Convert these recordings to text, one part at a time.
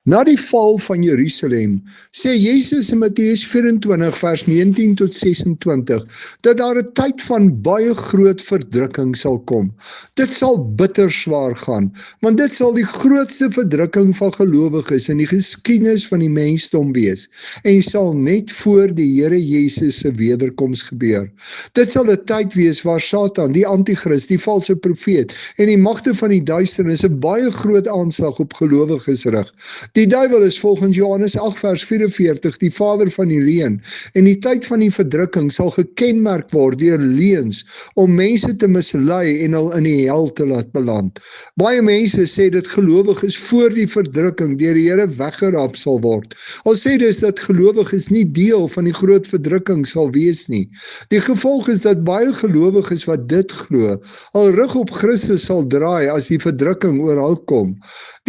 Na die val van Jerusalem, sê Jesus in Matteus 24 vers 19 tot 26, dat daar 'n tyd van baie groot verdrukking sal kom. Dit sal bitter swaar gaan, want dit sal die grootste verdrukking van gelowiges in die geskiedenis van die mensdom wees, en sal net voor die Here Jesus se wederkoms gebeur. Dit sal 'n tyd wees waar Satan, die Antichrist, die valse profeet en die magte van die duisternis 'n baie groot aanslag op gelowiges rig. Die duiwel is volgens Johannes 8 vers 44 die vader van die leuen, en die tyd van die verdrukking sal gekenmerk word deur leuns om mense te mislei en hulle in die hel te laat beland. Baie mense sê dat gelowiges voor die verdrukking deur die Here weggerap sal word. Al sê dis dat gelowiges nie deel van die groot verdrukking sal wees nie. Die gevolg is dat baie gelowiges wat dit glo, al rug op Christus sal draai as die verdrukking oor hulle kom.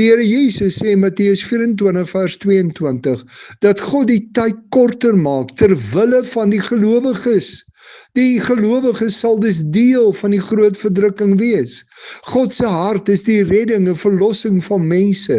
Die Here Jesus sê in Matteus 24 vers 22, dat God die tyd korter maak ter wille van die gelowiges. Die gelowiges sal dus deel van die groot verdrukking wees. God se hart is die redding en verlossing van mense.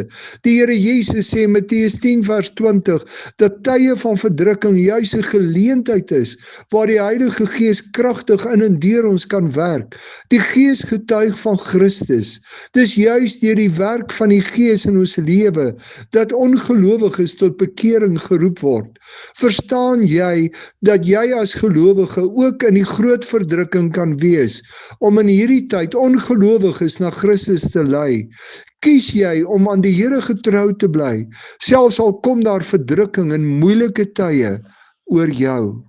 Die Here Jesus sê in Matteus 10 vers 20, dat tye van verdrukking juis 'n geleentheid is, waar die Heilige Gees kragtig in en deur ons kan werk. Die Gees getuig van Christus. Dis juis deur die werk van die Gees in ons lewe, dat ongelowiges tot bekering geroep word. Verstaan jy, dat jy as gelowige ook in die groot verdrukking kan wees, om in hierdie tyd ongelowiges na Christus te lei? Kies jy om aan die Here getrou te bly, selfs al kom daar verdrukking en moeilike tye oor jou?